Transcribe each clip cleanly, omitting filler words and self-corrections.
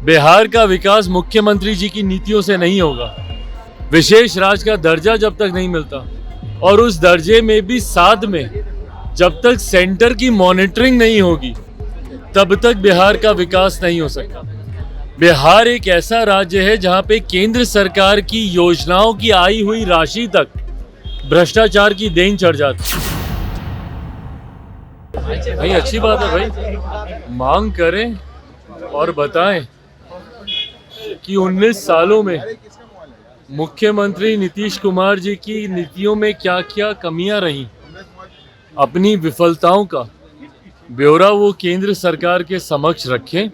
बिहार का विकास मुख्यमंत्री जी की नीतियों से नहीं होगा। विशेष राज्य का दर्जा जब तक नहीं मिलता और उस दर्जे में भी साथ में जब तक सेंटर की मॉनिटरिंग नहीं होगी तब तक बिहार का विकास नहीं हो सकता। बिहार एक ऐसा राज्य है जहां पे केंद्र सरकार की योजनाओं की आई हुई राशि तक भ्रष्टाचार की देन चढ़ जाती है। भाई अच्छी बात है भाई, मांग करें और बताएं कि 19 सालों में मुख्यमंत्री नीतीश कुमार जी की नीतियों में क्या क्या कमियां रही, अपनी विफलताओं का ब्यौरा वो केंद्र सरकार के समक्ष रखें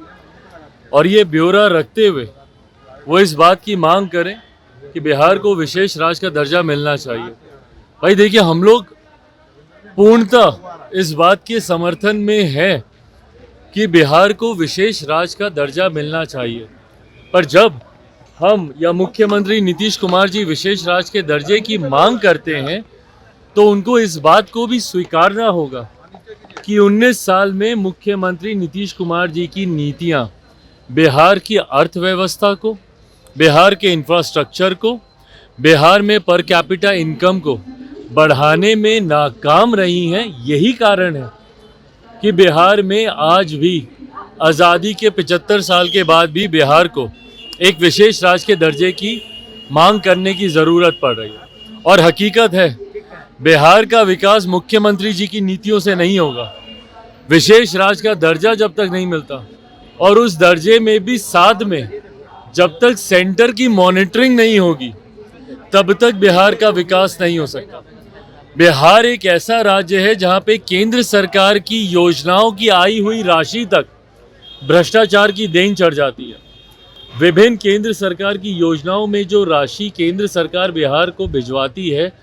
और ये ब्यौरा रखते हुए वो इस बात की मांग करें कि बिहार को विशेष राज्य का दर्जा मिलना चाहिए। भाई देखिए, हम लोग पूर्णतः इस बात के समर्थन में है कि बिहार को विशेष राज्य का दर्जा मिलना चाहिए, पर जब हम या मुख्यमंत्री नीतीश कुमार जी विशेष राज्य के दर्जे की मांग करते हैं तो उनको इस बात को भी स्वीकारना होगा कि 19 साल में मुख्यमंत्री नीतीश कुमार जी की नीतियां बिहार की अर्थव्यवस्था को, बिहार के इंफ्रास्ट्रक्चर को, बिहार में पर कैपिटा इनकम को बढ़ाने में नाकाम रही हैं। यही कारण है कि बिहार में आज भी आज़ादी के 75 साल के बाद भी बिहार को एक विशेष राज्य के दर्जे की मांग करने की ज़रूरत पड़ रही है। और हकीकत है, बिहार का विकास मुख्यमंत्री जी की नीतियों से नहीं होगा। विशेष राज्य का दर्जा जब तक नहीं मिलता और उस दर्जे में भी साथ में जब तक सेंटर की मॉनिटरिंग नहीं होगी तब तक बिहार का विकास नहीं हो सकता। बिहार एक ऐसा राज्य है जहां पे केंद्र सरकार की योजनाओं की आई हुई राशि तक भ्रष्टाचार की देन चढ़ जाती है। विभिन्न केंद्र सरकार की योजनाओं में जो राशि केंद्र सरकार बिहार को भिजवाती है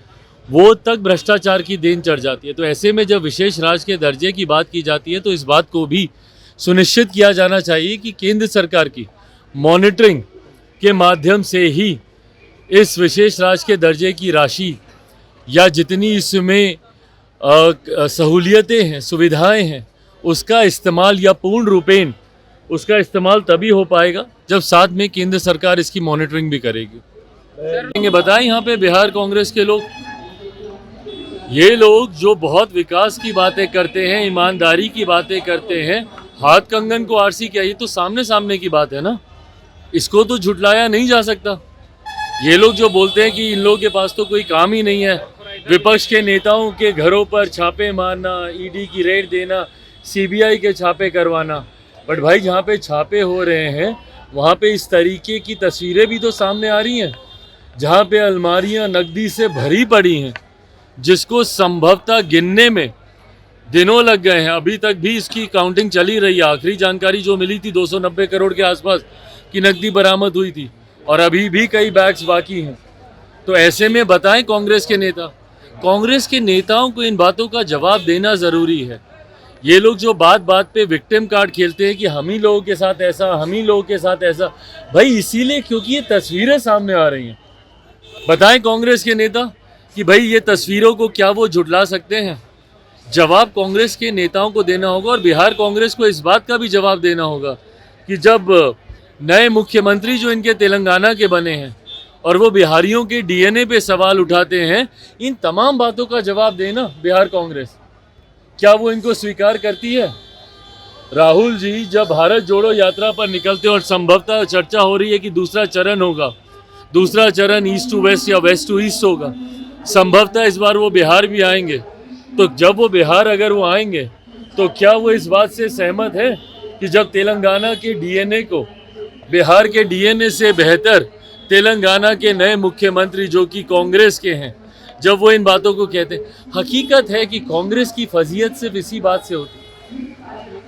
वो तक भ्रष्टाचार की देन चढ़ जाती है। तो ऐसे में जब विशेष राज्य के दर्जे की बात की जाती है तो इस बात को भी सुनिश्चित किया जाना चाहिए कि केंद्र सरकार की मॉनिटरिंग के माध्यम से ही इस विशेष राज्य के दर्जे की राशि या जितनी इसमें सहूलियतें हैं, सुविधाएं हैं, उसका इस्तेमाल या पूर्ण रूपेण उसका इस्तेमाल तभी हो पाएगा जब साथ में केंद्र सरकार इसकी मॉनिटरिंग भी करेगी। बताएं यहाँ पे बिहार कांग्रेस के लोग, ये लोग जो बहुत विकास की बातें करते हैं, ईमानदारी की बातें करते हैं, हाथ कंगन को आरसी क्या, ये तो सामने सामने की बात है ना, इसको तो झुटलाया नहीं जा सकता। ये लोग जो बोलते हैं कि इन लोगों के पास तो कोई काम ही नहीं है, विपक्ष के नेताओं के घरों पर छापे मारना, ईडी की रेड देना, सीबीआई के छापे करवाना, बट भाई जहाँ पे छापे हो रहे हैं वहाँ पे इस तरीके की तस्वीरें भी तो सामने आ रही हैं जहाँ पे अलमारियाँ नकदी से भरी पड़ी हैं, जिसको संभवतः गिनने में दिनों लग गए हैं। अभी तक भी इसकी काउंटिंग चली रही है। आखिरी जानकारी जो मिली थी 290 करोड़ के आसपास की नकदी बरामद हुई थी और अभी भी कई बैग्स बाकी हैं। तो ऐसे में बताएं कांग्रेस के नेताओं को इन बातों का जवाब देना ज़रूरी है। ये लोग जो बात बात पे विक्टिम कार्ड खेलते हैं कि हम ही लोगों के साथ ऐसा, हम ही लोगों के साथ ऐसा, भाई इसीलिए क्योंकि ये तस्वीरें सामने आ रही हैं। बताएं कांग्रेस के नेता कि भाई ये तस्वीरों को क्या वो झुटला सकते हैं। जवाब कांग्रेस के नेताओं को देना होगा और बिहार कांग्रेस को इस बात का भी जवाब देना होगा कि जब नए मुख्यमंत्री जो इनके तेलंगाना के बने हैं और वो बिहारियों के डीएनए पे सवाल उठाते हैं, इन तमाम बातों का जवाब देना बिहार कांग्रेस, क्या वो इनको स्वीकार करती है? राहुल जी जब भारत जोड़ो यात्रा पर निकलते हैं और संभवतः चर्चा हो रही है कि दूसरा चरण होगा, दूसरा चरण ईस्ट टू वेस्ट या वेस्ट टू ईस्ट होगा, संभवतः इस बार वो बिहार भी आएंगे। तो जब वो बिहार अगर वो आएंगे तो क्या वो इस बात से सहमत है कि जब तेलंगाना के डीएनए को बिहार के डीएनए से बेहतर तेलंगाना के नए मुख्यमंत्री जो कि कांग्रेस के हैं, जब वो इन बातों को कहते हैं? हकीकत है कि कांग्रेस की फजीयत सिर्फ इसी बात से होती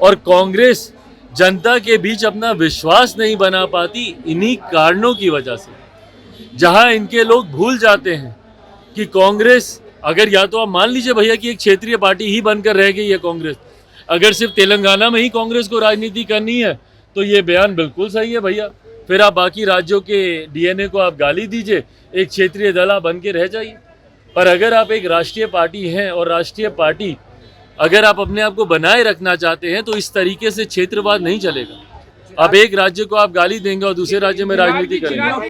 और कांग्रेस जनता के बीच अपना विश्वास नहीं बना पाती इन्हीं कारणों की वजह से, जहां इनके लोग भूल जाते हैं कि कांग्रेस, अगर या तो आप मान लीजिए भैया कि एक क्षेत्रीय पार्टी ही बनकर रह गई है कांग्रेस, अगर सिर्फ तेलंगाना में ही कांग्रेस को राजनीति करनी है तो ये बयान बिल्कुल सही है भैया, फिर आप बाकी राज्यों के डीएनए को आप गाली दीजिए, एक क्षेत्रीय दल बन के रह जाइए। पर अगर आप एक राष्ट्रीय पार्टी हैं और राष्ट्रीय पार्टी अगर आप अपने आप को बनाए रखना चाहते हैं तो इस तरीके से क्षेत्रवाद नहीं चलेगा। अब एक राज्य को आप गाली देंगे और दूसरे राज्य में राजनीति करेंगे।